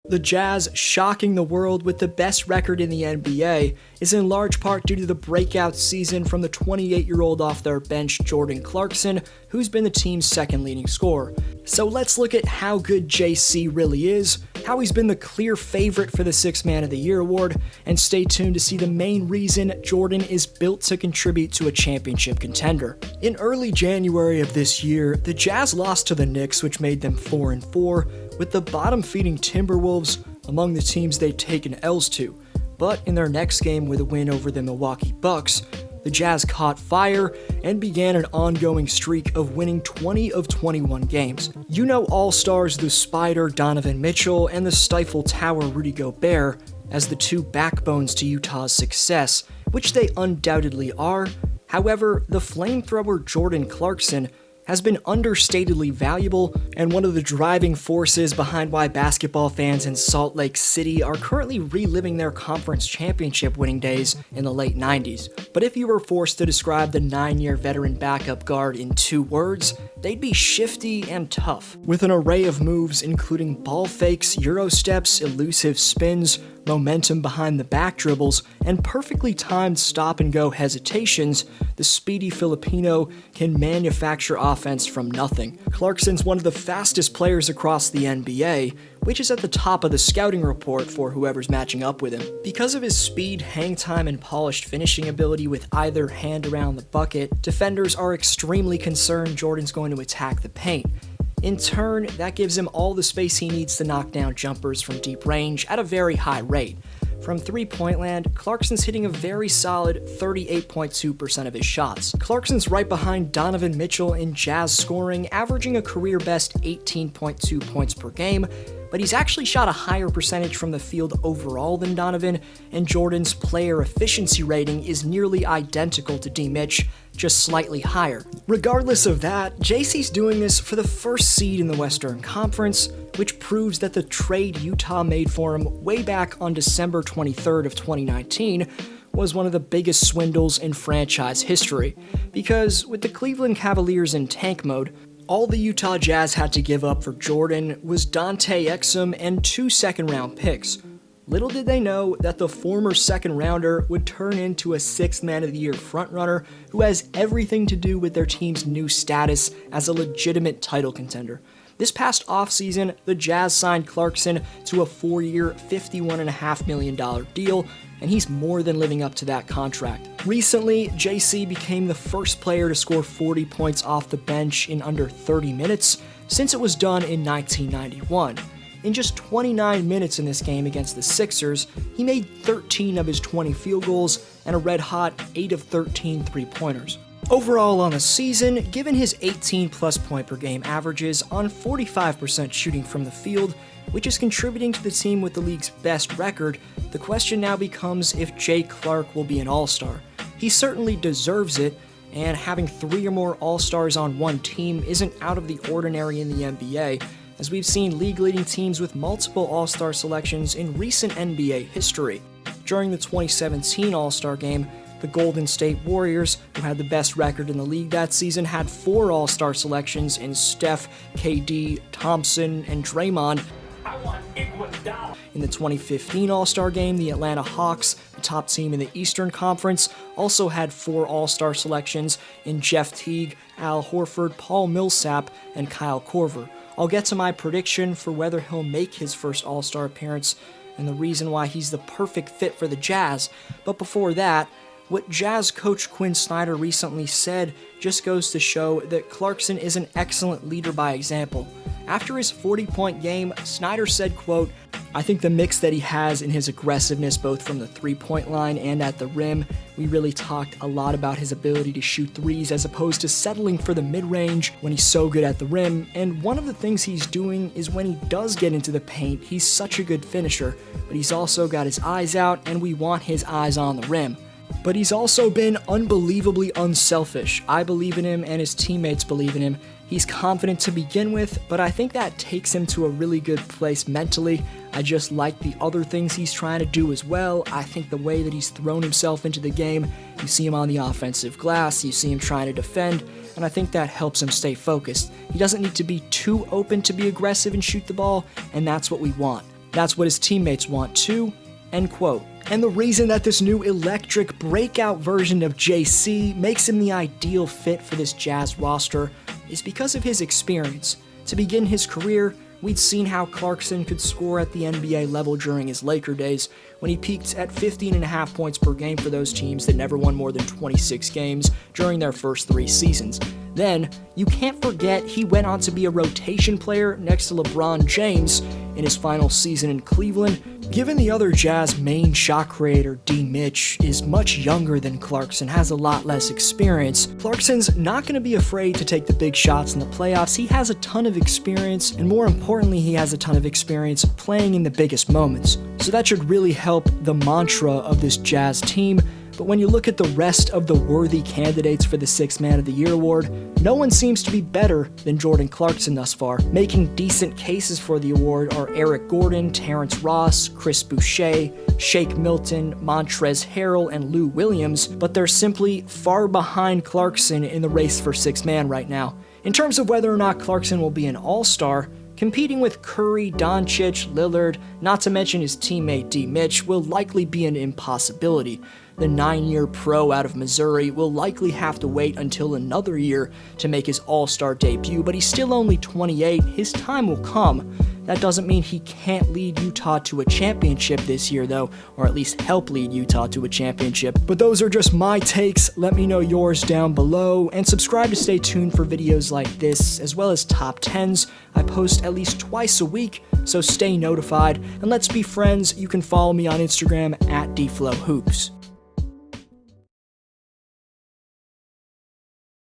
The Jazz shocking the world with the best record in the NBA is in large part due to the breakout season from the 28-year-old off their bench Jordan Clarkson, who's been the team's second leading scorer. So let's look at how good JC really is, how he's been the clear favorite for the Sixth Man of the Year award, and stay tuned to see the main reason Jordan is built to contribute to a championship contender. In early January of this year, the Jazz lost to the Knicks, which made them 4-4, with the bottom-feeding Timberwolves among the teams they'd taken L's to. But in their next game with a win over the Milwaukee Bucks, the Jazz caught fire and began an ongoing streak of winning 20 of 21 games. You know All-Stars the Spider Donovan Mitchell and the Stifle Tower Rudy Gobert as the two backbones to Utah's success, which they undoubtedly are. However, the flamethrower Jordan Clarkson has been understatedly valuable and one of the driving forces behind why basketball fans in Salt Lake City are currently reliving their conference championship winning days in the late 90s. But if you were forced to describe the 9-year veteran backup guard in 2 words, they'd be shifty and tough. With an array of moves including ball fakes, euro steps, elusive spins, momentum behind the back dribbles, and perfectly timed stop-and-go hesitations, the speedy Filipino can manufacture offense from nothing. Clarkson's one of the fastest players across the NBA, which is at the top of the scouting report for whoever's matching up with him. Because of his speed, hang time, and polished finishing ability with either hand around the bucket, defenders are extremely concerned Jordan's going to attack the paint. In turn, that gives him all the space he needs to knock down jumpers from deep range at a very high rate. From three-point land, Clarkson's hitting a very solid 38.2% of his shots. Clarkson's right behind Donovan Mitchell in Jazz scoring, averaging a career-best 18.2 points per game, but he's actually shot a higher percentage from the field overall than Donovan, and Jordan's player efficiency rating is nearly identical to D-Mitch, just slightly higher. Regardless of that, JC's doing this for the first seed in the Western Conference, which proves that the trade Utah made for him way back on December 23rd of 2019 was one of the biggest swindles in franchise history, because with the Cleveland Cavaliers in tank mode, all the Utah Jazz had to give up for Jordan was Dante Exum and 2 second-round picks. Little did they know that the former second-rounder would turn into a Sixth Man of the Year frontrunner who has everything to do with their team's new status as a legitimate title contender. This past offseason, the Jazz signed Clarkson to a 4-year, $51.5 million deal, and he's more than living up to that contract. Recently, JC became the first player to score 40 points off the bench in under 30 minutes since it was done in 1991. In just 29 minutes in this game against the Sixers, he made 13 of his 20 field goals and a red-hot 8 of 13 three-pointers. Overall on the season, given his 18-plus point per game averages on 45% shooting from the field, which is contributing to the team with the league's best record, the question now becomes if Jay Clark will be an All-Star. He certainly deserves it, and having 3 or more All-Stars on one team isn't out of the ordinary in the NBA, as we've seen league-leading teams with multiple All-Star selections in recent NBA history. During the 2017 All-Star Game, the Golden State Warriors, who had the best record in the league that season, had 4 All-Star selections in Steph, KD, Thompson, and Draymond. In the 2015 All-Star Game, the Atlanta Hawks, the top team in the Eastern Conference, also had 4 All-Star selections in Jeff Teague, Al Horford, Paul Millsap, and Kyle Korver. I'll get to my prediction for whether he'll make his first All-Star appearance and the reason why he's the perfect fit for the Jazz, but before that, what Jazz coach Quinn Snyder recently said just goes to show that Clarkson is an excellent leader by example. After his 40-point game, Snyder said, quote, "I think the mix that he has in his aggressiveness both from the three-point line and at the rim, we really talked a lot about his ability to shoot threes as opposed to settling for the mid-range when he's so good at the rim, and one of the things he's doing is when he does get into the paint, he's such a good finisher, but he's also got his eyes out and we want his eyes on the rim. But he's also been unbelievably unselfish. I believe in him and his teammates believe in him. He's confident to begin with, but I think that takes him to a really good place mentally. I just like the other things he's trying to do as well. I think the way that he's thrown himself into the game, you see him on the offensive glass, you see him trying to defend, and I think that helps him stay focused. He doesn't need to be too open to be aggressive and shoot the ball, and that's what we want. That's what his teammates want too, end quote. And the reason that this new electric breakout version of JC makes him the ideal fit for this Jazz roster is because of his experience. To begin his career, we'd seen how Clarkson could score at the NBA level during his Laker days, when he peaked at 15.5 points per game for those teams that never won more than 26 games during their first 3 seasons. Then, you can't forget he went on to be a rotation player next to LeBron James in his final season in Cleveland. Given the other Jazz main shot creator, D. Mitch, is much younger than Clarkson, has a lot less experience, Clarkson's not going to be afraid to take the big shots in the playoffs. He has a ton of experience, and more importantly, he has a ton of experience playing in the biggest moments. So that should really help the mantra of this Jazz team. But when you look at the rest of the worthy candidates for the 6th Man of the Year award, no one seems to be better than Jordan Clarkson thus far. Making decent cases for the award are Eric Gordon, Terrence Ross, Chris Boucher, Shake Milton, Montrezl Harrell, and Lou Williams, but they're simply far behind Clarkson in the race for 6th Man right now. In terms of whether or not Clarkson will be an all-star, competing with Curry, Doncic, Lillard, not to mention his teammate D. Mitch, will likely be an impossibility. The 9-year pro out of Missouri will likely have to wait until another year to make his all-star debut, but he's still only 28. His time will come. That doesn't mean he can't lead Utah to a championship this year, though, or at least help lead Utah to a championship. But those are just my takes. Let me know yours down below, and subscribe to stay tuned for videos like this, as well as top 10s. I post at least twice a week, so stay notified, and let's be friends. You can follow me on Instagram at DFlowHoops.